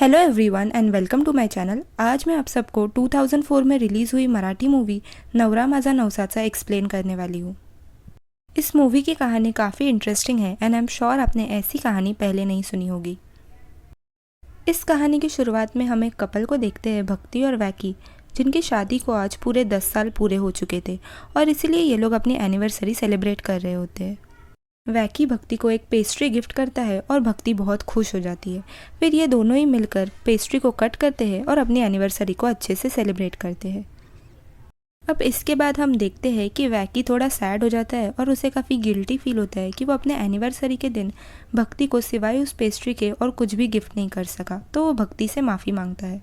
Hello everyone and welcome to my channel. आज मैं आप सबको 2004 में रिलीज़ हुई मराठी मूवी नवरा माझा नवसाचा एक्सप्लेन करने वाली हूँ। इस मूवी की कहानी काफ़ी इंटरेस्टिंग है एंड आई एम श्योर आपने ऐसी कहानी पहले नहीं सुनी होगी। इस कहानी की शुरुआत में हम एक कपल को देखते हैं, भक्ति और वैकी, जिनकी शादी को आज पूरे 10 साल पूरे हो चुके थे और इसीलिए ये लोग अपनी एनिवर्सरी सेलिब्रेट कर रहे होते हैं। वैकी भक्ति को एक पेस्ट्री गिफ्ट करता है और भक्ति बहुत खुश हो जाती है। फिर ये दोनों ही मिलकर पेस्ट्री को कट करते हैं और अपनी एनिवर्सरी को अच्छे से सेलिब्रेट करते हैं। अब इसके बाद हम देखते हैं कि वैकी थोड़ा सैड हो जाता है और उसे काफ़ी गिल्टी फील होता है कि वो अपने एनिवर्सरी के दिन भक्ति को सिवाय उस पेस्ट्री के और कुछ भी गिफ्ट नहीं कर सका, तो वो भक्ति से माफ़ी मांगता है।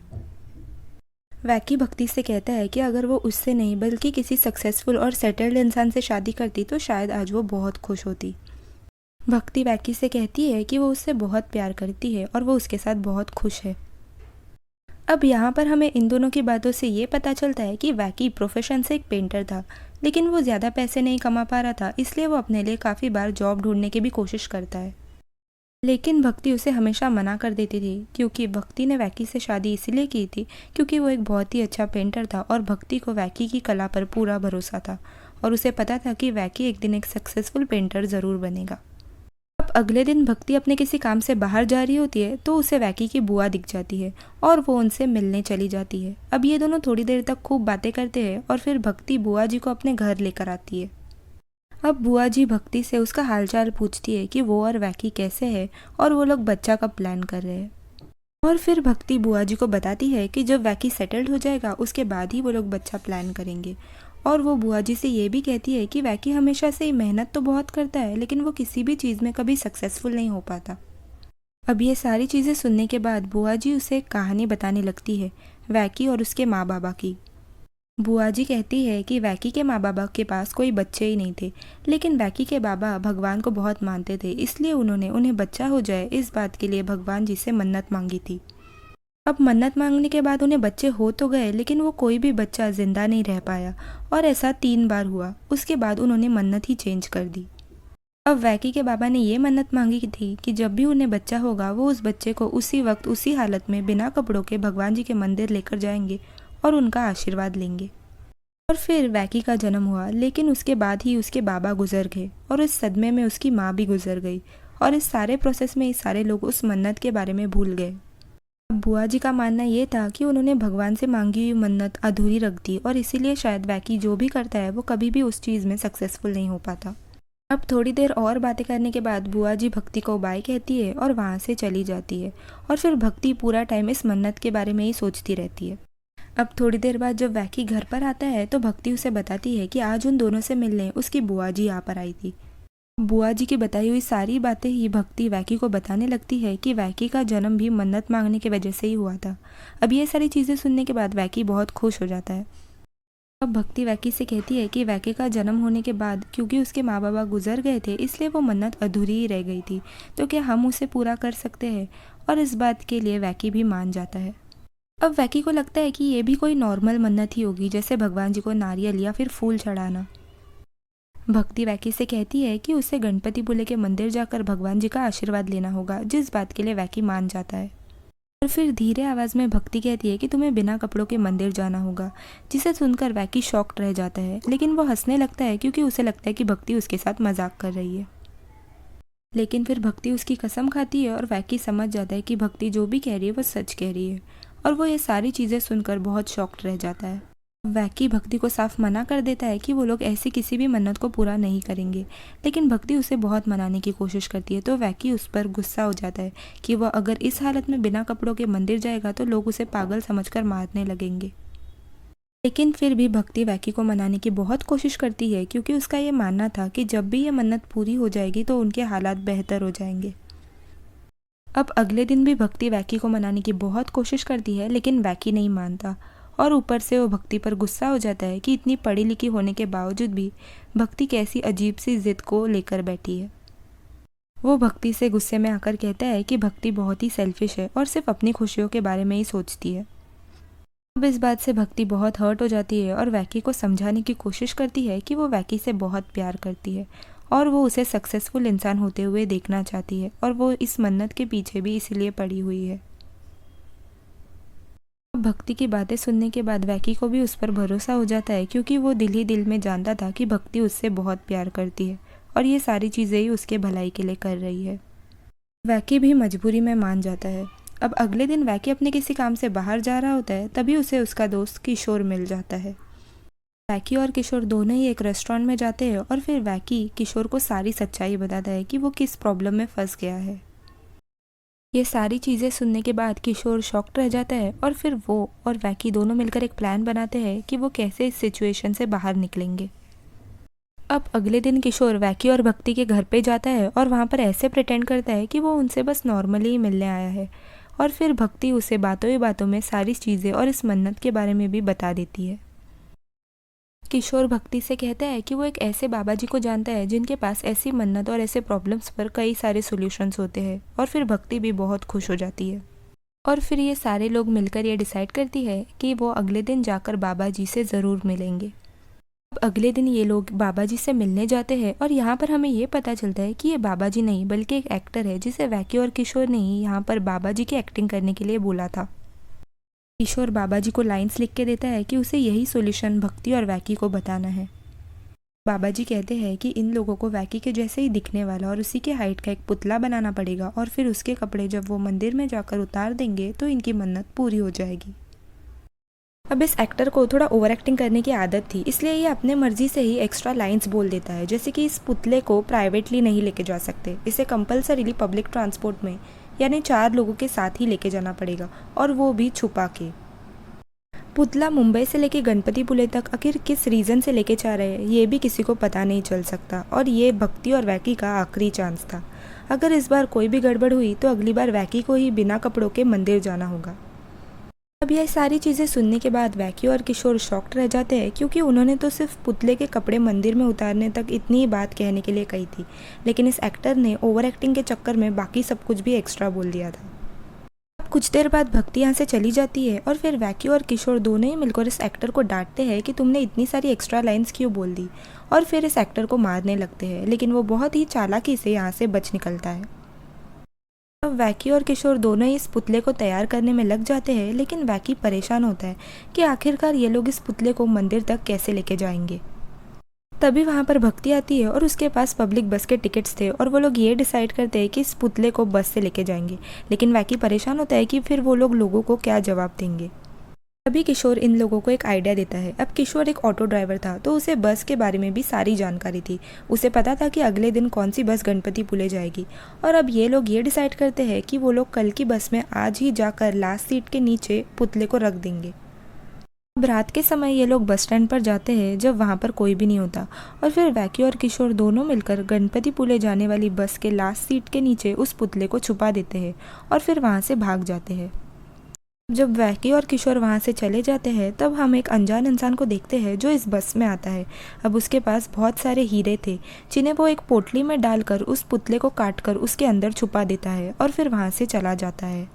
वैकी भक्ति से कहता है कि अगर वो उससे नहीं बल्कि किसी सक्सेसफुल और सेटल्ड इंसान से शादी करती तो शायद आज वो बहुत खुश होती। भक्ति वैकी से कहती है कि वो उससे बहुत प्यार करती है और वो उसके साथ बहुत खुश है। अब यहाँ पर हमें इन दोनों की बातों से ये पता चलता है कि वैकी प्रोफेशन से एक पेंटर था, लेकिन वो ज़्यादा पैसे नहीं कमा पा रहा था, इसलिए वो अपने लिए काफ़ी बार जॉब ढूंढने की भी कोशिश करता है। लेकिन भक्ति उसे हमेशा मना कर देती थी, क्योंकि भक्ति ने वैकी से शादी इसीलिए की थी क्योंकि वो एक बहुत ही अच्छा पेंटर था और भक्ति को वैकी की कला पर पूरा भरोसा था और उसे पता था कि वैकी एक दिन एक सक्सेसफुल पेंटर ज़रूर बनेगा। अब अगले दिन भक्ति अपने किसी काम से बाहर जा रही होती है तो उसे वैकी की बुआ दिख जाती है और वो उनसे मिलने चली जाती है। अब ये दोनों थोड़ी देर तक खूब बातें करते हैं और फिर भक्ति बुआ जी को अपने घर लेकर आती है। अब बुआ जी भक्ति से उसका हालचाल पूछती है कि वो और वैकी कैसे है और वो लोग बच्चा कब प्लान कर रहे हैं। और फिर भक्ति बुआ जी को बताती है कि जब वैकी सेटल्ड हो जाएगा उसके बाद ही वो लोग बच्चा प्लान करेंगे। और वो बुआ जी से ये भी कहती है कि वैकी हमेशा से ही मेहनत तो बहुत करता है, लेकिन वो किसी भी चीज़ में कभी सक्सेसफुल नहीं हो पाता। अब ये सारी चीज़ें सुनने के बाद बुआ जी उसे एक कहानी बताने लगती है, वैकी और उसके माँ बाबा की। बुआ जी कहती है कि वैकी के माँ बाबा के पास कोई बच्चे ही नहीं थे, लेकिन वैकी के बाबा भगवान को बहुत मानते थे, इसलिए उन्होंने उन्हें बच्चा हो जाए इस बात के लिए भगवान जी से मन्नत मांगी थी। अब मन्नत मांगने के बाद उन्हें बच्चे हो तो गए, लेकिन वो कोई भी बच्चा जिंदा नहीं रह पाया और ऐसा 3 बार हुआ। उसके बाद उन्होंने मन्नत ही चेंज कर दी। अब वैकी के बाबा ने ये मन्नत मांगी थी कि जब भी उन्हें बच्चा होगा वो उस बच्चे को उसी वक्त उसी हालत में बिना कपड़ों के भगवान जी के मंदिर लेकर जाएंगे और उनका आशीर्वाद लेंगे। और फिर वैकी का जन्म हुआ, लेकिन उसके बाद ही उसके बाबा गुजर गए और इस सदमे में उसकी माँ भी गुजर गई और इस सारे प्रोसेस में इस सारे लोग उस मन्नत के बारे में भूल गए। अब बुआ जी का मानना ये था कि उन्होंने भगवान से मांगी हुई मन्नत अधूरी रख दी और इसीलिए शायद वैकी जो भी करता है वो कभी भी उस चीज़ में सक्सेसफुल नहीं हो पाता। अब थोड़ी देर और बातें करने के बाद बुआ जी भक्ति को बाय कहती है और वहाँ से चली जाती है और फिर भक्ति पूरा टाइम इस मन्नत के बारे में ही सोचती रहती है। अब थोड़ी देर बाद जब वैकी घर पर आता है तो भक्ति उसे बताती है कि आज उन दोनों से मिलने उसकी बुआ जी यहाँ पर आई थी। बुआ जी की बताई हुई सारी बातें ही भक्ति वैकी को बताने लगती है कि वैकी का जन्म भी मन्नत मांगने की वजह से ही हुआ था। अब ये सारी चीज़ें सुनने के बाद वैकी बहुत खुश हो जाता है। अब भक्ति वैकी से कहती है कि वैकी का जन्म होने के बाद क्योंकि उसके माँ बाबा गुजर गए थे इसलिए वो मन्नत अधूरी ही रह गई थी, तो क्या हम उसे पूरा कर सकते हैं। और इस बात के लिए वैकी भी मान जाता है। अब वैकी को लगता है कि ये भी कोई नॉर्मल मन्नत ही होगी, जैसे भगवान जी को नारियल या फिर फूल चढ़ाना। भक्ति वैकी से कहती है कि उसे गणपति बुले के मंदिर जाकर भगवान जी का आशीर्वाद लेना होगा, जिस बात के लिए वैकी मान जाता है। और फिर धीरे आवाज़ में भक्ति कहती है कि तुम्हें बिना कपड़ों के मंदिर जाना होगा, जिसे सुनकर वैकी शॉक्ड रह जाता है, लेकिन वो हंसने लगता है क्योंकि उसे लगता है कि भक्ति उसके साथ मजाक कर रही है। लेकिन फिर भक्ति उसकी कसम खाती है और वैकी समझ जाता है कि भक्ति जो भी कह रही है वो सच कह रही है और वो ये सारी चीज़ें सुनकर बहुत शॉक्ड रह जाता है। वैकी भक्ति को साफ मना कर देता है कि वो लोग ऐसी किसी भी मन्नत को पूरा नहीं करेंगे, लेकिन भक्ति उसे बहुत मनाने की कोशिश करती है, तो वैकी उस पर गुस्सा हो जाता है कि वह अगर इस हालत में बिना कपड़ों के मंदिर जाएगा तो लोग उसे पागल समझकर मारने लगेंगे। लेकिन फिर भी भक्ति वैकी को मनाने की बहुत कोशिश करती है क्योंकि उसका ये मानना था कि जब भी ये मन्नत पूरी हो जाएगी तो उनके हालात बेहतर हो जाएंगे। अब अगले दिन भी भक्ति वैकी को मनाने की बहुत कोशिश करती है, लेकिन वैकी नहीं मानता और ऊपर से वो भक्ति पर गुस्सा हो जाता है कि इतनी पढ़ी लिखी होने के बावजूद भी भक्ति कैसी अजीब सी जिद को लेकर बैठी है। वो भक्ति से गुस्से में आकर कहता है कि भक्ति बहुत ही सेल्फिश है और सिर्फ अपनी खुशियों के बारे में ही सोचती है। अब इस बात से भक्ति बहुत हर्ट हो जाती है और वैकी को समझाने की कोशिश करती है कि वो वैकी से बहुत प्यार करती है और वो उसे सक्सेसफुल इंसान होते हुए देखना चाहती है और वो इस मन्नत के पीछे भी इसीलिए पड़ी हुई है। भक्ति की बातें सुनने के बाद वैकी को भी उस पर भरोसा हो जाता है, क्योंकि वो दिल ही दिल में जानता था कि भक्ति उससे बहुत प्यार करती है और ये सारी चीज़ें ही उसके भलाई के लिए कर रही है। वैकी भी मजबूरी में मान जाता है। अब अगले दिन वैकी अपने किसी काम से बाहर जा रहा होता है, तभी उसे उसका दोस्त किशोर मिल जाता है। वैकी और किशोर दोनों ही एक रेस्टोरेंट में जाते हैं और फिर वैकी किशोर को सारी सच्चाई बताता है कि वो किस प्रॉब्लम में फंस गया है। ये सारी चीज़ें सुनने के बाद किशोर शॉक्ड रह जाता है और फिर वो और वैकी दोनों मिलकर एक प्लान बनाते हैं कि वो कैसे इस सिचुएशन से बाहर निकलेंगे। अब अगले दिन किशोर वैकी और भक्ति के घर पे जाता है और वहाँ पर ऐसे प्रिटेंड करता है कि वो उनसे बस नॉर्मली ही मिलने आया है और फिर भक्ति उसे बातों ही बातों में सारी चीज़ें और इस मन्नत के बारे में भी बता देती है। किशोर भक्ति से कहता है कि वो एक ऐसे बाबा जी को जानता है जिनके पास ऐसी मन्नत और ऐसे प्रॉब्लम्स पर कई सारे सॉल्यूशंस होते हैं और फिर भक्ति भी बहुत खुश हो जाती है। और फिर ये सारे लोग मिलकर ये डिसाइड करती है कि वो अगले दिन जाकर बाबा जी से ज़रूर मिलेंगे। अब अगले दिन ये लोग बाबा जी से मिलने जाते हैं और यहाँ पर हमें ये पता चलता है कि ये बाबा जी नहीं बल्कि एक एक्टर है जिसे वैकी और किशोर ने ही यहाँ पर बाबा जी की एक्टिंग करने के लिए बोला था। किशोर बाबा जी को लाइंस लिख के देता है कि उसे यही सॉल्यूशन भक्ति और वैकी को बताना है। बाबा जी कहते हैं कि इन लोगों को वैकी के जैसे ही दिखने वाला और उसी के हाइट का एक पुतला बनाना पड़ेगा और फिर उसके कपड़े जब वो मंदिर में जाकर उतार देंगे तो इनकी मन्नत पूरी हो जाएगी। अब इस एक्टर को थोड़ा ओवर एक्टिंग करने की आदत थी, इसलिए ये अपने मर्जी से ही एक्स्ट्रा लाइंस बोल देता है, जैसे कि इस पुतले को प्राइवेटली नहीं लेके जा सकते, इसे कंपलसरीली पब्लिक ट्रांसपोर्ट में यानी 4 लोगों के साथ ही लेके जाना पड़ेगा और वो भी छुपा के। पुतला मुंबई से लेके गणपतिपुले तक आखिर किस रीज़न से लेके जा रहे हैं ये भी किसी को पता नहीं चल सकता और ये भक्ति और वैकी का आखिरी चांस था। अगर इस बार कोई भी गड़बड़ हुई तो अगली बार वैकी को ही बिना कपड़ों के मंदिर जाना होगा। अब यह सारी चीज़ें सुनने के बाद वैकी और किशोर शॉक्ड रह जाते हैं, क्योंकि उन्होंने तो सिर्फ पुतले के कपड़े मंदिर में उतारने तक इतनी ही बात कहने के लिए कही थी, लेकिन इस एक्टर ने ओवर एक्टिंग के चक्कर में बाकी सब कुछ भी एक्स्ट्रा बोल दिया था। अब कुछ देर बाद भक्ति यहाँ से चली जाती है और फिर वैकी और किशोर दोनों ही मिलकर इस एक्टर को डांटते हैं कि तुमने इतनी सारी एक्स्ट्रा लाइन्स क्यों बोल दी, और फिर इस एक्टर को मारने लगते हैं, लेकिन वो बहुत ही चालाकी से यहाँ से बच निकलता है। अब वैकी और किशोर दोनों ही इस पुतले को तैयार करने में लग जाते हैं, लेकिन वैकी परेशान होता है कि आखिरकार ये लोग इस पुतले को मंदिर तक कैसे लेके जाएंगे। तभी वहाँ पर भक्ति आती है और उसके पास पब्लिक बस के टिकट्स थे और वो लोग ये डिसाइड करते हैं कि इस पुतले को बस से लेके जाएंगे, लेकिन वैकी परेशान होता है कि फिर वो लोगों को क्या जवाब देंगे। तभी किशोर इन लोगों को एक आइडिया देता है। अब किशोर एक ऑटो ड्राइवर था तो उसे बस के बारे में भी सारी जानकारी थी, उसे पता था कि अगले दिन कौन सी बस गणपतिपुले जाएगी। और अब ये लोग ये डिसाइड करते हैं कि वो लोग कल की बस में आज ही जाकर लास्ट सीट के नीचे पुतले को रख देंगे। अब रात के समय ये लोग बस स्टैंड पर जाते हैं जब वहाँ पर कोई भी नहीं होता, और फिर वैकी और किशोर दोनों मिलकर गणपतिपुले जाने वाली बस के लास्ट सीट के नीचे उस पुतले को छुपा देते हैं और फिर वहाँ से भाग जाते हैं। जब वैकी और किशोर वहाँ से चले जाते हैं तब हम एक अनजान इंसान को देखते हैं जो इस बस में आता है। अब उसके पास बहुत सारे हीरे थे जिन्हें वो एक पोटली में डालकर उस पुतले को काटकर उसके अंदर छुपा देता है और फिर वहाँ से चला जाता है।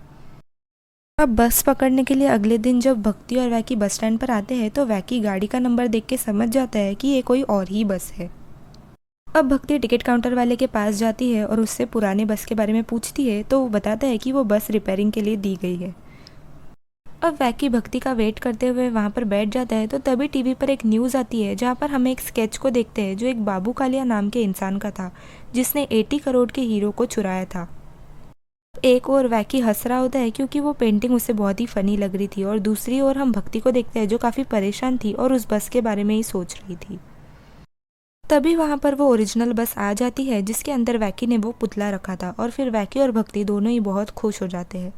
अब बस पकड़ने के लिए अगले दिन जब भक्ति और वैकी बस स्टैंड पर आते हैं तो वैकी गाड़ी का नंबर देख के समझ जाता है कि ये कोई और ही बस है। अब भक्ति टिकट काउंटर वाले के पास जाती है और उससे पुराने बस के बारे में पूछती है तो वो बताता है कि वो बस रिपेयरिंग के लिए दी गई है। अब वैकी भक्ति का वेट करते हुए वहाँ पर बैठ जाता है तो तभी टीवी पर एक न्यूज़ आती है जहाँ पर हमें एक स्केच को देखते हैं जो एक बाबू कालिया नाम के इंसान का था जिसने 80 करोड़ के हीरो को चुराया था। एक और वैकी हंस रहा होता है क्योंकि वो पेंटिंग उसे बहुत ही फनी लग रही थी, और दूसरी ओर हम भक्ति को देखते हैं जो काफ़ी परेशान थी और उस बस के बारे में ही सोच रही थी। तभी वहाँ पर वो ओरिजिनल बस आ जाती है जिसके अंदर वैकी ने वो पुतला रखा था, और फिर वैकी और भक्ति दोनों ही बहुत खुश हो जाते हैं।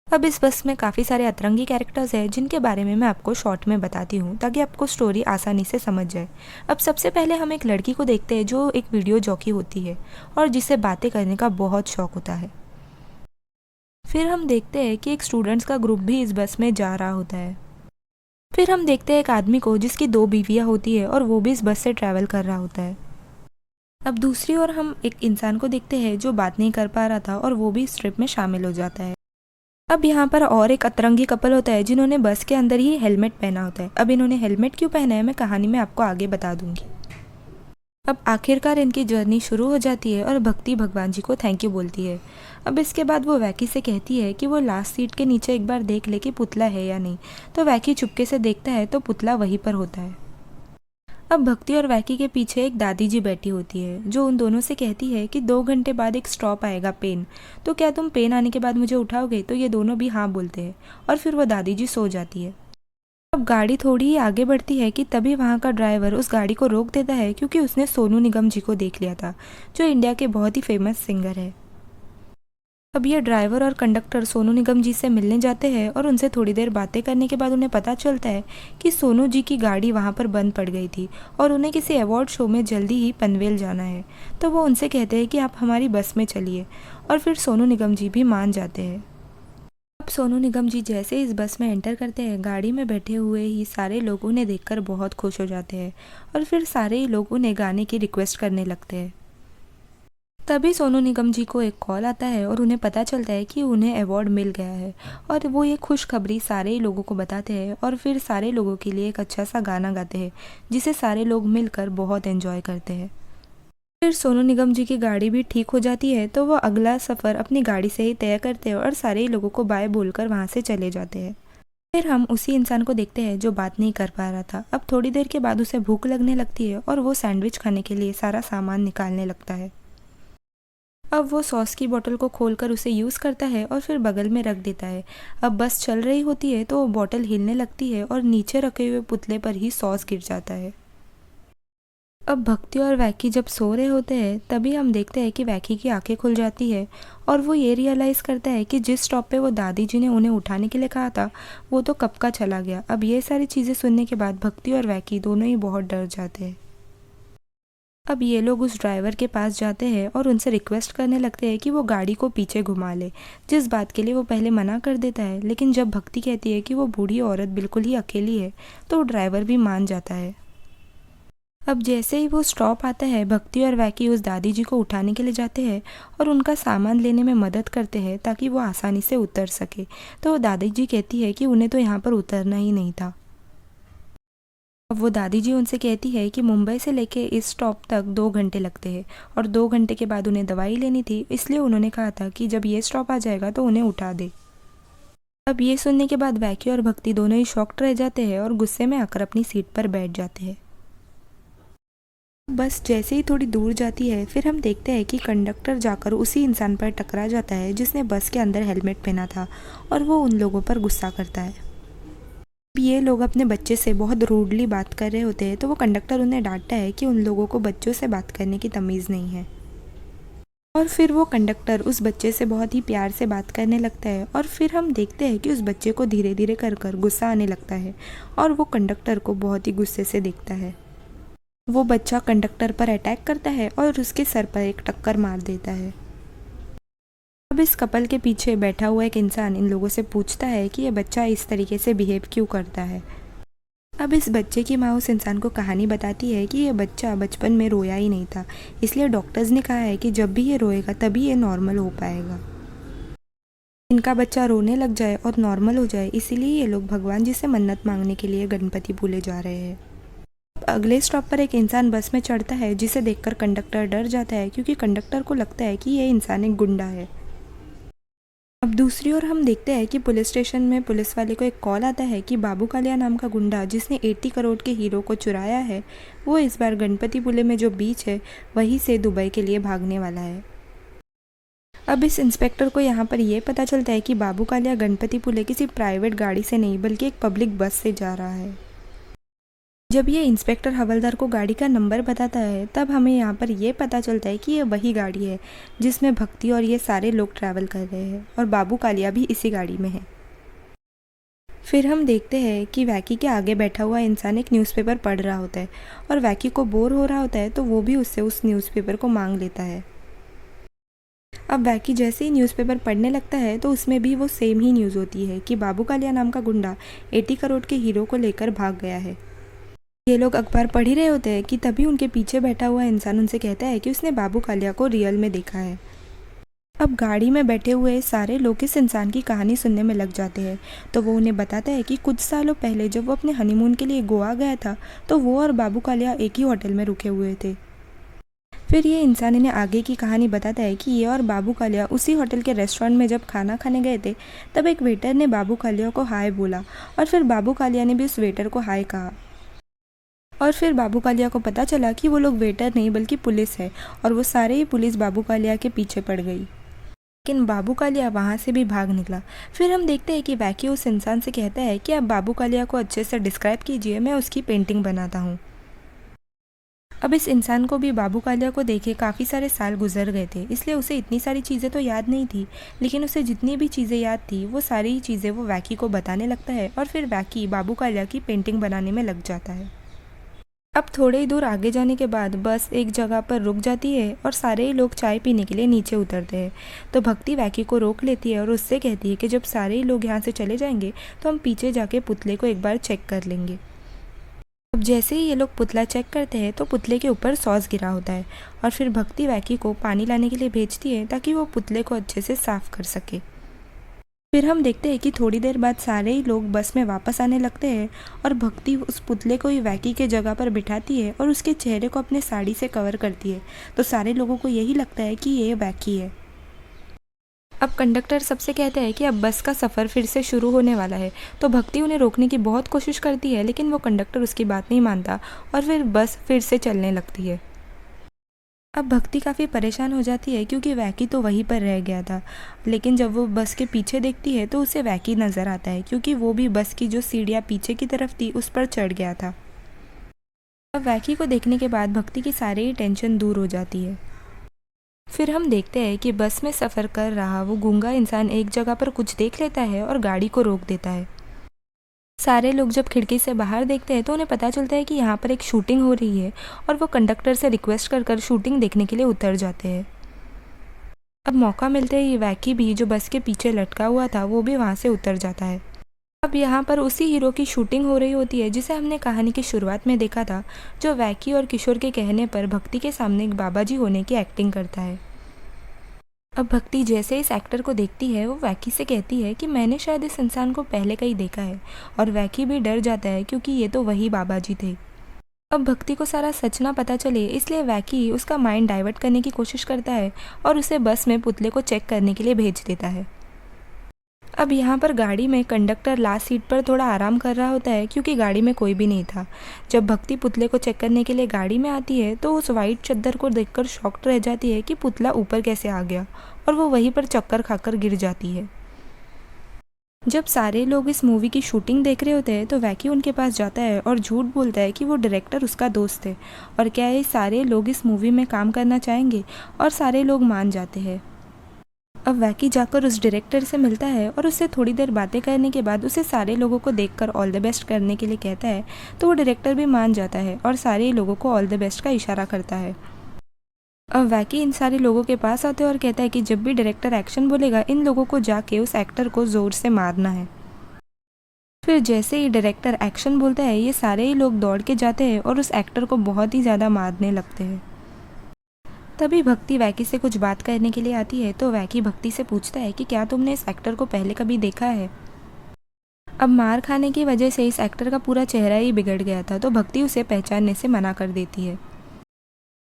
अब इस बस में काफ़ी सारे अतरंगी कैरेक्टर्स हैं जिनके बारे में मैं आपको शॉर्ट में बताती हूँ ताकि आपको स्टोरी आसानी से समझ जाए। अब सबसे पहले हम एक लड़की को देखते हैं जो एक वीडियो जॉकी होती है और जिसे बातें करने का बहुत शौक होता है। फिर हम देखते हैं कि एक स्टूडेंट्स का ग्रुप भी इस बस में जा रहा होता है। फिर हम देखते हैं एक आदमी को जिसकी 2 बीवियाँ होती है और वो भी इस बस से ट्रैवल कर रहा होता है। अब दूसरी ओर हम एक इंसान को देखते हैं जो बात नहीं कर पा रहा था और वो भी इस ट्रिप में शामिल हो जाता है। अब यहाँ पर और एक अतरंगी कपल होता है जिन्होंने बस के अंदर ही हेलमेट पहना होता है। अब इन्होंने हेलमेट क्यों पहना है मैं कहानी में आपको आगे बता दूंगी। अब आखिरकार इनकी जर्नी शुरू हो जाती है और भक्ति भगवान जी को थैंक यू बोलती है। अब इसके बाद वो वैकी से कहती है कि वो लास्ट सीट के नीचे एक बार देख ले कि पुतला है या नहीं। तो वैकी चुपके से देखता है तो पुतला वहीं पर होता है। अब भक्ति और वैकी के पीछे एक दादी जी बैठी होती है जो उन दोनों से कहती है कि 2 घंटे बाद एक स्टॉप आएगा पेन, तो क्या तुम पेन आने के बाद मुझे उठाओगे। तो ये दोनों भी हाँ बोलते हैं और फिर वो दादी जी सो जाती है। अब गाड़ी थोड़ी ही आगे बढ़ती है कि तभी वहाँ का ड्राइवर उस गाड़ी को रोक देता है क्योंकि उसने सोनू निगम जी को देख लिया था, जो इंडिया के बहुत ही फेमस सिंगर है। अब ये ड्राइवर और कंडक्टर सोनू निगम जी से मिलने जाते हैं और उनसे थोड़ी देर बातें करने के बाद उन्हें पता चलता है कि सोनू जी की गाड़ी वहाँ पर बंद पड़ गई थी और उन्हें किसी अवार्ड शो में जल्दी ही पनवेल जाना है। तो वो उनसे कहते हैं कि आप हमारी बस में चलिए और फिर सोनू निगम जी भी मान जाते हैं। अब सोनू निगम जी जैसे इस बस में एंटर करते हैं, गाड़ी में बैठे हुए ही सारे लोग उन्हें देखकर बहुत खुश हो जाते हैं और फिर सारे ही लोग उन्हें गाने की रिक्वेस्ट करने लगते हैं। तभी सोनू निगम जी को एक कॉल आता है और उन्हें पता चलता है कि उन्हें अवार्ड मिल गया है और वो ये खुशखबरी सारे ही लोगों को बताते हैं और फिर सारे लोगों के लिए एक अच्छा सा गाना गाते हैं जिसे सारे लोग मिलकर बहुत एंजॉय करते हैं। फिर सोनू निगम जी की गाड़ी भी ठीक हो जाती है तो वो अगला सफ़र अपनी गाड़ी से ही तय करते हैं और सारे ही लोगों को बाय बोलकर वहाँ से चले जाते हैं। फिर हम उसी इंसान को देखते हैं जो बात नहीं कर पा रहा था। अब थोड़ी देर के बाद उसे भूख लगने लगती है और वो सैंडविच खाने के लिए सारा सामान निकालने लगता है। अब वो सॉस की बोतल को खोलकर उसे यूज़ करता है और फिर बगल में रख देता है। अब बस चल रही होती है तो वो बोतल हिलने लगती है और नीचे रखे हुए पुतले पर ही सॉस गिर जाता है। अब भक्ति और वैकी जब सो रहे होते हैं तभी हम देखते हैं कि वैकी की आंखें खुल जाती है और वो ये रियलाइज़ करता है कि जिस स्टॉप पे वो दादी जी ने उन्हें उठाने के लिए कहा था वो तो कब का चला गया। अब ये सारी चीज़ें सुनने के बाद भक्ति और वैकी दोनों ही बहुत डर जाते हैं। अब ये लोग उस ड्राइवर के पास जाते हैं और उनसे रिक्वेस्ट करने लगते हैं कि वो गाड़ी को पीछे घुमा ले, जिस बात के लिए वो पहले मना कर देता है। लेकिन जब भक्ति कहती है कि वो बूढ़ी औरत बिल्कुल ही अकेली है तो ड्राइवर भी मान जाता है। अब जैसे ही वो स्टॉप आता है, भक्ति और वैकी उस दादी जी को उठाने के लिए जाते हैं और उनका सामान लेने में मदद करते हैं ताकि वो आसानी से उतर सके। तो वो दादी जी कहती है कि उन्हें तो यहाँ पर उतरना ही नहीं था। अब वो दादी जी उनसे कहती है कि मुंबई से लेके इस स्टॉप तक 2 घंटे लगते हैं और 2 घंटे के बाद उन्हें दवाई लेनी थी, इसलिए उन्होंने कहा था कि जब ये स्टॉप आ जाएगा तो उन्हें उठा दे। अब ये सुनने के बाद वैकी और भक्ति दोनों ही शॉक्ड रह जाते हैं और गुस्से में आकर अपनी सीट पर बैठ जाते हैं। बस जैसे ही थोड़ी दूर जाती है फिर हम देखते हैं कि कंडक्टर जाकर उसी इंसान पर टकरा जाता है जिसने बस के अंदर हेलमेट पहना था और वो उन लोगों पर गुस्सा करता है। ये लोग अपने बच्चे से बहुत रूडली बात कर रहे होते हैं तो वो कंडक्टर उन्हें डांटता है कि उन लोगों को बच्चों से बात करने की तमीज़ नहीं है। और फिर वो कंडक्टर उस बच्चे से बहुत ही प्यार से बात करने लगता है और फिर हम देखते हैं कि उस बच्चे को धीरे धीरे कर कर गुस्सा आने लगता है और वो कंडक्टर को बहुत ही गुस्से से देखता है। वो बच्चा कंडक्टर पर अटैक करता है और उसके सर पर एक टक्कर मार देता है। अब इस कपल के पीछे बैठा हुआ एक इंसान इन लोगों से पूछता है कि ये बच्चा इस तरीके से बिहेव क्यों करता है। अब इस बच्चे की माँ उस इंसान को कहानी बताती है कि ये बच्चा बचपन में रोया ही नहीं था, इसलिए डॉक्टर्स ने कहा है कि जब भी ये रोएगा तभी ये नॉर्मल हो पाएगा। इनका बच्चा रोने लग जाए और नॉर्मल हो जाए, इसीलिए ये लोग भगवान जी से मन्नत मांगने के लिए गणपतिपुले जा रहे हैं। अगले स्टॉप पर एक इंसान बस में चढ़ता है जिसे देखकर कंडक्टर डर जाता है क्योंकि कंडक्टर को लगता है कि ये इंसान एक गुंडा है। अब दूसरी ओर हम देखते हैं कि पुलिस स्टेशन में पुलिस वाले को एक कॉल आता है कि बाबू कालिया नाम का गुंडा जिसने 80 करोड़ के हीरो को चुराया है वो इस बार गणपतिपुले में जो बीच है वहीं से दुबई के लिए भागने वाला है। अब इस इंस्पेक्टर को यहाँ पर यह पता चलता है कि बाबू कालिया गणपतिपुले किसी प्राइवेट गाड़ी से नहीं बल्कि एक पब्लिक बस से जा रहा है। जब ये इंस्पेक्टर हवलदार को गाड़ी का नंबर बताता है तब हमें यहाँ पर यह पता चलता है कि ये वही गाड़ी है जिसमें भक्ति और ये सारे लोग ट्रैवल कर रहे हैं और बाबू कालिया भी इसी गाड़ी में है। फिर हम देखते हैं कि वैकी के आगे बैठा हुआ इंसान एक न्यूज़पेपर पढ़ रहा होता है और वैकी को बोर हो रहा होता है तो वो भी उससे उस न्यूज़पेपर को मांग लेता है। अब वैकी जैसे ही न्यूज़पेपर पढ़ने लगता है तो उसमें भी वो सेम ही न्यूज़ होती है कि बाबू कालिया नाम का गुंडा 80 करोड़ के हीरो को लेकर भाग गया है। ये लोग अखबार पढ़ ही रहे होते हैं कि तभी उनके पीछे बैठा हुआ इंसान उनसे कहता है कि उसने बाबू कालिया को रियल में देखा है। अब गाड़ी में बैठे हुए सारे लोग इस इंसान की कहानी सुनने में लग जाते हैं तो वो उन्हें बताता है कि कुछ सालों पहले जब वो अपने हनीमून के लिए गोवा गया था तो वो और बाबू कालिया एक ही होटल में रुके हुए थे। फिर ये इंसान इन्हें आगे की कहानी बताता है कि ये और बाबू कालिया उसी होटल के रेस्टोरेंट में जब खाना खाने गए थे, तब एक वेटर ने बाबू कालिया को हाय बोला और फिर बाबू कालिया ने भी उस वेटर को हाय कहा। और फिर बाबू कालिया को पता चला कि वो लोग वेटर नहीं बल्कि पुलिस है, और वो सारे ही पुलिस बाबू कालिया के पीछे पड़ गई। लेकिन बाबू कालिया वहाँ से भी भाग निकला। फिर हम देखते हैं कि वैकी उस इंसान से कहता है कि आप बाबू कालिया को अच्छे से डिस्क्राइब कीजिए, मैं उसकी पेंटिंग बनाता हूँ। अब इस इंसान को भी बाबू कालिया को देखे काफ़ी सारे साल गुजर गए थे, इसलिए उसे इतनी सारी चीज़ें तो याद नहीं थी, लेकिन उसे जितनी भी चीज़ें याद थी वो सारी ही चीज़ें वो वैकी को बताने लगता है, और फिर वैकी बाबू कालिया की पेंटिंग बनाने में लग जाता है। अब थोड़े ही दूर आगे जाने के बाद बस एक जगह पर रुक जाती है और सारे ही लोग चाय पीने के लिए नीचे उतरते हैं। तो भक्ति वैकी को रोक लेती है और उससे कहती है कि जब सारे ही लोग यहाँ से चले जाएंगे तो हम पीछे जाके पुतले को एक बार चेक कर लेंगे। अब जैसे ही ये लोग पुतला चेक करते हैं तो पुतले के ऊपर सॉस गिरा होता है, और फिर भक्ति वैकी को पानी लाने के लिए भेजती है ताकि वो पुतले को अच्छे से साफ कर सके। फिर हम देखते हैं कि थोड़ी देर बाद सारे ही लोग बस में वापस आने लगते हैं, और भक्ति उस पुतले को ही वैकी के जगह पर बिठाती है और उसके चेहरे को अपने साड़ी से कवर करती है। तो सारे लोगों को यही लगता है कि ये वैकी है। अब कंडक्टर सबसे कहते हैं कि अब बस का सफ़र फिर से शुरू होने वाला है। तो भक्ति उन्हें रोकने की बहुत कोशिश करती है, लेकिन वो कंडक्टर उसकी बात नहीं मानता और फिर बस फिर से चलने लगती है। अब भक्ति काफ़ी परेशान हो जाती है क्योंकि वैकी तो वहीं पर रह गया था, लेकिन जब वो बस के पीछे देखती है तो उसे वैकी नज़र आता है, क्योंकि वो भी बस की जो सीढ़ियाँ पीछे की तरफ थी उस पर चढ़ गया था। अब वैकी को देखने के बाद भक्ति की सारी ही टेंशन दूर हो जाती है। फिर हम देखते हैं कि बस में सफ़र कर रहा वो गूंगा इंसान एक जगह पर कुछ देख लेता है और गाड़ी को रोक देता है। सारे लोग जब खिड़की से बाहर देखते हैं तो उन्हें पता चलता है कि यहाँ पर एक शूटिंग हो रही है, और वो कंडक्टर से रिक्वेस्ट कर शूटिंग देखने के लिए उतर जाते हैं। अब मौका मिलते ही वैकी भी, जो बस के पीछे लटका हुआ था, वो भी वहाँ से उतर जाता है। अब यहाँ पर उसी हीरो की शूटिंग हो रही होती है जिसे हमने कहानी की शुरुआत में देखा था, जो वैकी और किशोर के कहने पर भक्ति के सामने एक बाबा जी होने की एक्टिंग करता है। अब भक्ति जैसे इस एक्टर को देखती है वो वैकी से कहती है कि मैंने शायद इस इंसान को पहले कहीं देखा है, और वैकी भी डर जाता है क्योंकि ये तो वही बाबा जी थे। अब भक्ति को सारा सच ना पता चले, इसलिए वैकी उसका माइंड डाइवर्ट करने की कोशिश करता है और उसे बस में पुतले को चेक करने के लिए भेज देता है। अब यहाँ पर गाड़ी में कंडक्टर लास्ट सीट पर थोड़ा आराम कर रहा होता है क्योंकि गाड़ी में कोई भी नहीं था। जब भक्ति पुतले को चेक करने के लिए गाड़ी में आती है तो उस वाइट चद्दर को देखकर शॉक्ड रह जाती है कि पुतला ऊपर कैसे आ गया, और वो वहीं पर चक्कर खाकर गिर जाती है। जब सारे लोग इस मूवी की शूटिंग देख रहे होते हैं तो वैकी उनके पास जाता है और झूठ बोलता है कि वो डायरेक्टर उसका दोस्त है, और क्या ये सारे लोग इस मूवी में काम करना चाहेंगे, और सारे लोग मान जाते हैं। अब वैकी जाकर उस डायरेक्टर से मिलता है और उससे थोड़ी देर बातें करने के बाद उसे सारे लोगों को देखकर ऑल द बेस्ट करने के लिए कहता है, तो वो डायरेक्टर भी मान जाता है और सारे लोगों को ऑल द बेस्ट का इशारा करता है। अब वैकी इन सारे लोगों के पास आता है और कहता है कि जब भी डायरेक्टर एक्शन बोलेगा इन लोगों को जाके उस एक्टर को ज़ोर से मारना है। फिर जैसे ही डायरेक्टर एक्शन बोलता है ये सारे ही लोग दौड़ के जाते हैं और उस एक्टर को बहुत ही ज़्यादा मारने लगते हैं। तभी भक्ति वैकी से कुछ बात करने के लिए आती है, तो वैकी भक्ति से पूछता है कि क्या तुमने इस एक्टर को पहले कभी देखा है। अब मार खाने की वजह से इस एक्टर का पूरा चेहरा ही बिगड़ गया था, तो भक्ति उसे पहचानने से मना कर देती है।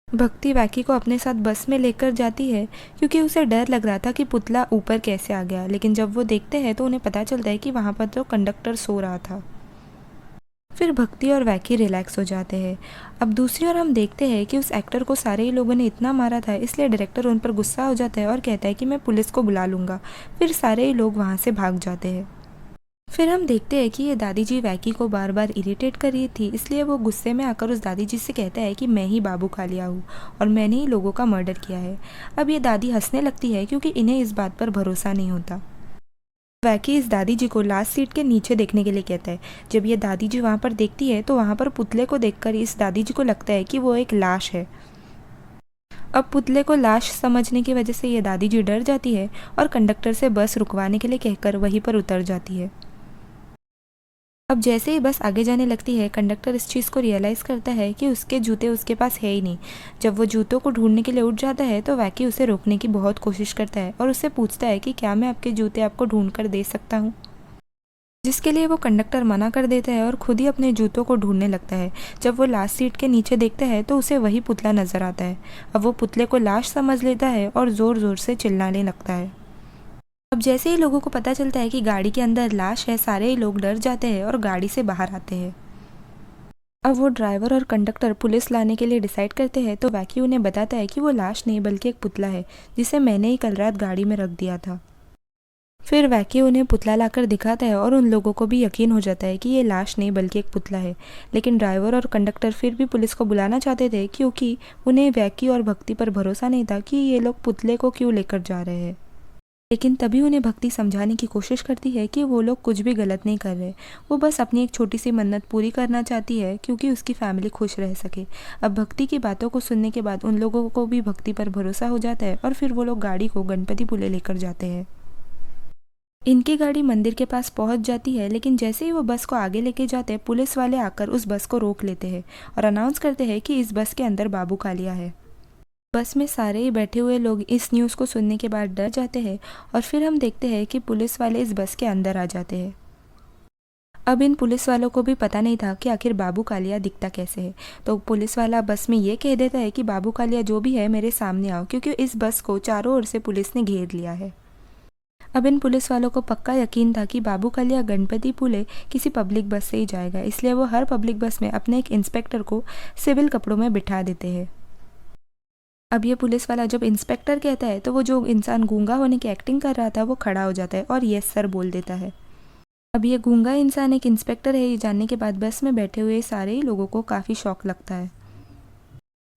भक्ति वैकी को अपने साथ बस में लेकर जाती है क्योंकि उसे डर लग रहा था कि पुतला ऊपर कैसे आ गया, लेकिन जब वो देखते हैं तो उन्हें पता चलता है कि वहाँ पर तो कंडक्टर सो रहा था। फिर भक्ति और वैकी रिलैक्स हो जाते हैं। अब दूसरी ओर हम देखते हैं कि उस एक्टर को सारे ही लोगों ने इतना मारा था, इसलिए डायरेक्टर उन पर गुस्सा हो जाता है और कहता है कि मैं पुलिस को बुला लूँगा। फिर सारे ही लोग वहाँ से भाग जाते हैं। फिर हम देखते हैं कि ये दादी जी वैकी को बार बार इरिटेट कर रही थी, इसलिए वो गुस्से में आकर उस दादी जी से कहता है कि मैं ही बाबू कालिया हूँ और मैंने ही लोगों का मर्डर किया है। अब ये दादी हंसने लगती है क्योंकि इन्हें इस बात पर भरोसा नहीं होता। वैकी इस दादी जी को लास्ट सीट के नीचे देखने के लिए कहता है। जब ये दादी जी वहाँ पर देखती है तो वहाँ पर पुतले को देखकर इस दादी जी को लगता है कि वो एक लाश है। अब पुतले को लाश समझने की वजह से ये दादी जी डर जाती है और कंडक्टर से बस रुकवाने के लिए कहकर वहीं पर उतर जाती है। अब जैसे ही बस आगे जाने लगती है कंडक्टर इस चीज़ को रियलाइज़ करता है कि उसके जूते उसके पास है ही नहीं। जब वो जूतों को ढूंढने के लिए उठ जाता है तो वैकी उसे रोकने की बहुत कोशिश करता है और उससे पूछता है कि क्या मैं आपके जूते आपको ढूंढ कर दे सकता हूँ। जिसके लिए वो कंडक्टर मना कर देता है और खुद ही अपने जूतों को ढूंढने लगता है। जब वो लास्ट सीट के नीचे देखता है तो उसे वही पुतला नजर आता है। अब वो पुतले को लाश समझ लेता है और ज़ोर ज़ोर से चिल्लाने लगता है। अब जैसे ही लोगों को पता चलता है कि गाड़ी के अंदर लाश है, सारे ही लोग डर जाते हैं और गाड़ी से बाहर आते हैं। अब वो ड्राइवर और कंडक्टर पुलिस लाने के लिए डिसाइड करते हैं, तो वैकी उन्हें बताता है कि वो लाश नहीं बल्कि एक पुतला है जिसे मैंने ही कल रात गाड़ी में रख दिया था। फिर वैकी उन्हें पुतला लाकर दिखाता है और उन लोगों को भी यकीन हो जाता है कि ये लाश नहीं बल्कि एक पुतला है। लेकिन ड्राइवर और कंडक्टर फिर भी पुलिस को बुलाना चाहते थे क्योंकि उन्हें वैकी और भक्ति पर भरोसा नहीं था कि ये लोग पुतले को क्यों लेकर जा रहे हैं। लेकिन तभी उन्हें भक्ति समझाने की कोशिश करती है कि वो लोग कुछ भी गलत नहीं कर रहे, वो बस अपनी एक छोटी सी मन्नत पूरी करना चाहती है क्योंकि उसकी फैमिली खुश रह सके। अब भक्ति की बातों को सुनने के बाद उन लोगों को भी भक्ति पर भरोसा हो जाता है और फिर वो लोग गाड़ी को गणपतिपुले लेकर जाते हैं। इनकी गाड़ी मंदिर के पास पहुंच जाती है, लेकिन जैसे ही वो बस को आगे लेके जाते हैं पुलिस वाले आकर उस बस को रोक लेते हैं और अनाउंस करते हैं कि इस बस के अंदर बाबू कालिया है। बस में सारे ही बैठे हुए लोग इस न्यूज़ को सुनने के बाद डर जाते हैं और फिर हम देखते हैं कि पुलिस वाले इस बस के अंदर आ जाते हैं। अब इन पुलिस वालों को भी पता नहीं था कि आखिर बाबू कालिया दिखता कैसे है, तो पुलिस वाला बस में ये कह देता है कि बाबू कालिया जो भी है मेरे सामने आओ, क्योंकि इस बस को चारों ओर से पुलिस ने घेर लिया है। अब इन पुलिस वालों को पक्का यकीन था कि बाबू कालिया गणपतिपुले किसी पब्लिक बस से ही जाएगा, इसलिए वो हर पब्लिक बस में अपने एक इंस्पेक्टर को सिविल कपड़ों में बिठा देते हैं। अब ये पुलिस वाला जब इंस्पेक्टर कहता है तो वो जो इंसान गूंगा होने की एक्टिंग कर रहा था वो खड़ा हो जाता है और यस सर बोल देता है। अब ये गूंगा इंसान एक इंस्पेक्टर है ये जानने के बाद बस में बैठे हुए सारे ही लोगों को काफ़ी शौक लगता है।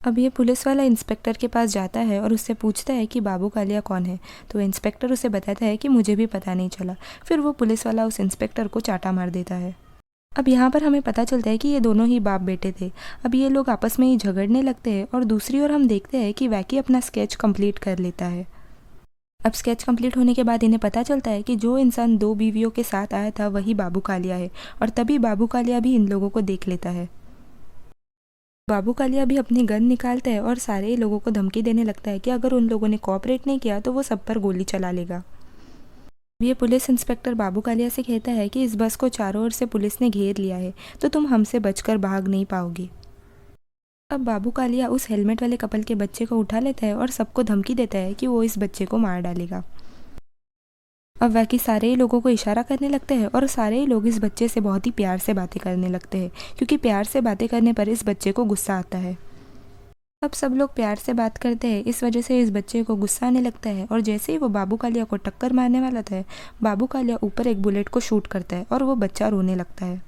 अब ये पुलिस वाला इंस्पेक्टर के पास जाता है और उससे पूछता है कि बाबू कालिया कौन है, तो इंस्पेक्टर उसे बताता है कि मुझे भी पता नहीं चला। फिर वो पुलिस वाला उस इंस्पेक्टर को चाटा मार देता है। अब यहाँ पर हमें पता चलता है कि ये दोनों ही बाप बेटे थे। अब ये लोग आपस में ही झगड़ने लगते हैं और दूसरी ओर हम देखते हैं कि वैकी अपना स्केच कंप्लीट कर लेता है। अब स्केच कंप्लीट होने के बाद इन्हें पता चलता है कि जो इंसान दो बीवियों के साथ आया था वही बाबू कालिया है, और तभी बाबू कालिया भी इन लोगों को देख लेता है। बाबू कालिया भी अपनी गन निकालता है और सारे ही लोगों को धमकी देने लगता है कि अगर उन लोगों ने कोऑपरेट नहीं किया तो वो सब पर गोली चला लेगा। ये पुलिस इंस्पेक्टर बाबू कालिया से कहता है कि इस बस को चारों ओर से पुलिस ने घेर लिया है, तो तुम हमसे बचकर भाग नहीं पाओगी। अब बाबू कालिया उस हेलमेट वाले कपल के बच्चे को उठा लेता है और सबको धमकी देता है कि वो इस बच्चे को मार डालेगा। अब वैकी सारे ही लोगों को इशारा करने लगते हैं और सारे ही लोग इस बच्चे से बहुत ही प्यार से बातें करने लगते हैं, क्योंकि प्यार से बातें करने पर इस बच्चे को गुस्सा आता है। अब सब लोग प्यार से बात करते हैं, इस वजह से इस बच्चे को गुस्सा आने लगता है और जैसे ही वो बाबू कालिया को टक्कर मारने वाला था, बाबू कालिया ऊपर एक बुलेट को शूट करता है और वो बच्चा रोने लगता है।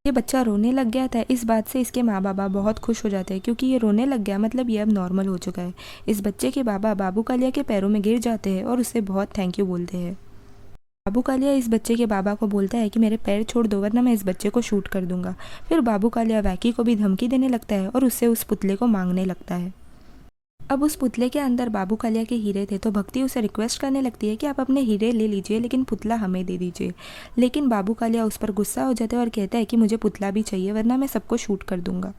ये बच्चा रोने लग गया था, इस बात से इसके माँ बाबा बहुत खुश हो जाते हैं, क्योंकि ये रोने लग गया मतलब ये अब नॉर्मल हो चुका है। इस बच्चे के बाबा बाबू कालिया के पैरों में गिर जाते हैं और उससे बहुत थैंक यू बोलते हैं। बाबू कालिया इस बच्चे के बाबा को बोलता है कि मेरे पैर छोड़ दो वरना मैं इस बच्चे को शूट कर दूंगा। फिर बाबू कालिया वैकी को भी धमकी देने लगता है और उससे उस पुतले को मांगने लगता है। अब उस पुतले के अंदर बाबू कालिया के हीरे थे, तो भक्ति उसे रिक्वेस्ट करने लगती है कि आप अपने हीरे ले लीजिए लेकिन पुतला हमें दे दीजिए। लेकिन बाबू कालिया उस पर गुस्सा हो जाता है और कहता है कि मुझे पुतला भी चाहिए वरना मैं सबको शूट कर दूंगा।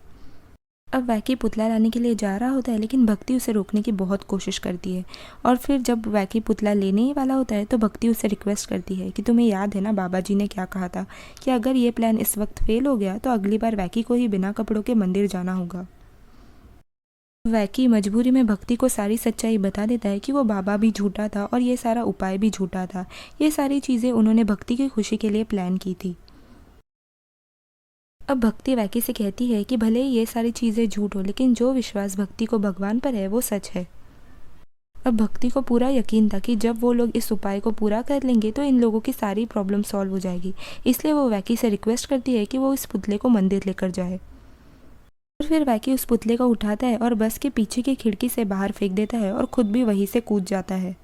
अब वैकी पुतला लाने के लिए जा रहा होता है, लेकिन भक्ति उसे रोकने की बहुत कोशिश करती है। और फिर जब वैकी पुतला लेने ही वाला होता है तो भक्ति उसे रिक्वेस्ट करती है कि तुम्हें याद है ना बाबा जी ने क्या कहा था कि अगर ये प्लान इस वक्त फेल हो गया तो अगली बार वैकी को ही बिना कपड़ों के मंदिर जाना होगा। वैकी मजबूरी में भक्ति को सारी सच्चाई बता देता है कि वो बाबा भी झूठा था और ये सारा उपाय भी झूठा था। ये सारी चीज़ें उन्होंने भक्ति की खुशी के लिए प्लान की थी। अब भक्ति वैकी से कहती है कि भले ही ये सारी चीज़ें झूठ हो, लेकिन जो विश्वास भक्ति को भगवान पर है वो सच है। अब भक्ति को पूरा यकीन था कि जब वो लोग इस उपाय को पूरा कर लेंगे तो इन लोगों की सारी प्रॉब्लम सॉल्व हो जाएगी, इसलिए वो वैकी से रिक्वेस्ट करती है कि वो इस पुतले को मंदिर लेकर जाए। और फिर वैकी उस पुतले को उठाता है और बस के पीछे की खिड़की से बाहर फेंक देता है और खुद भी वहीं से कूद जाता है।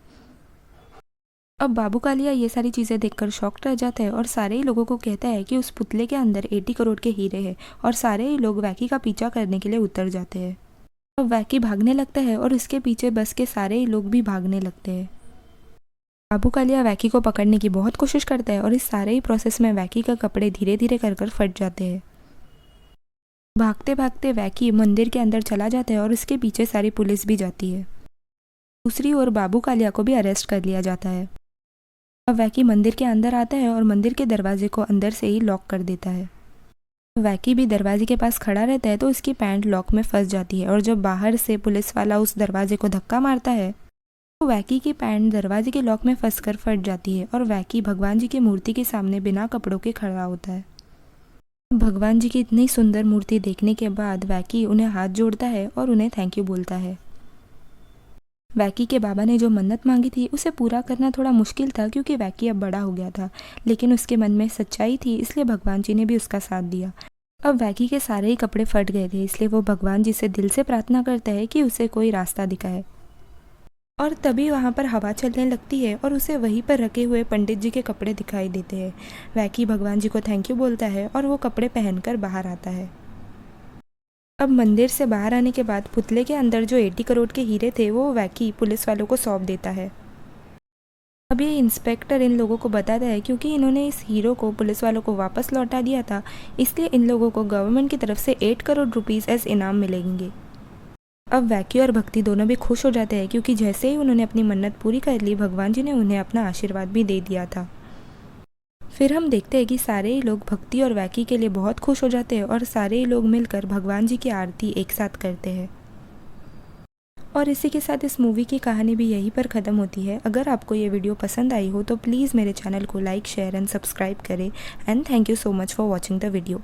अब बाबू कालिया ये सारी चीज़ें देखकर शॉक्ड रह जाता है और सारे ही लोगों को कहता है कि उस पुतले के अंदर 80 करोड़ के हीरे हैं, और सारे ही लोग वैकी का पीछा करने के लिए उतर जाते हैं। अब वैकी भागने लगता है और उसके पीछे बस के सारे ही लोग भी भागने लगते हैं। बाबू कालिया वैकी को पकड़ने की बहुत कोशिश करता है और इस सारे ही प्रोसेस में वैकी का कपड़े धीरे धीरे कर फट जाते हैं। भागते भागते वैकी मंदिर के अंदर चला जाता है और उसके पीछे सारी पुलिस भी जाती है। दूसरी ओर बाबू कालिया को भी अरेस्ट कर लिया जाता है। अब वैकी मंदिर के अंदर आता है और मंदिर के दरवाजे को अंदर से ही लॉक कर देता है। वैकी भी दरवाजे के पास खड़ा रहता है तो उसकी पैंट लॉक में फंस जाती है और जब बाहर से पुलिस वाला उस दरवाजे को धक्का मारता है तो वैकी की पैंट दरवाजे के लॉक में फंसकर फट जाती है और वैकी भगवान जी की मूर्ति के सामने बिना कपड़ों के खड़ा होता है। भगवान जी की इतनी सुंदर मूर्ति देखने के बाद वैकी उन्हें हाथ जोड़ता है और उन्हें थैंक यू बोलता है। वैकी के बाबा ने जो मन्नत मांगी थी उसे पूरा करना थोड़ा मुश्किल था क्योंकि वैकी अब बड़ा हो गया था, लेकिन उसके मन में सच्चाई थी इसलिए भगवान जी ने भी उसका साथ दिया। अब वैकी के सारे ही कपड़े फट गए थे इसलिए वो भगवान जी से दिल से प्रार्थना करता है कि उसे कोई रास्ता दिखाए। और तभी वहाँ पर हवा चलने लगती है और उसे वहीं पर रखे हुए पंडित जी के कपड़े दिखाई देते हैं। वैकी भगवान जी को थैंक यू बोलता है और वो कपड़े पहनकर बाहर आता है। अब मंदिर से बाहर आने के बाद पुतले के अंदर जो 80 करोड़ के हीरे थे वो वैकी पुलिस वालों को सौंप देता है। अब ये इंस्पेक्टर इन लोगों को बताता है क्योंकि इन्होंने इस हीरो को पुलिस वालों को वापस लौटा दिया था, इसलिए इन लोगों को गवर्नमेंट की तरफ से 8 करोड़ रुपीज़ एज इनाम मिलेंगे। अब वैकी और भक्ति दोनों भी खुश हो जाते हैं क्योंकि जैसे ही उन्होंने अपनी मन्नत पूरी कर ली भगवान जी ने उन्हें अपना आशीर्वाद भी दे दिया था। फिर हम देखते हैं कि सारे ही लोग भक्ति और वैकी के लिए बहुत खुश हो जाते हैं और सारे ही लोग मिलकर भगवान जी की आरती एक साथ करते हैं। और इसी के साथ इस मूवी की कहानी भी यहीं पर ख़त्म होती है। अगर आपको ये वीडियो पसंद आई हो तो प्लीज़ मेरे चैनल को लाइक शेयर एंड सब्सक्राइब करें and thank you so much for watching the video.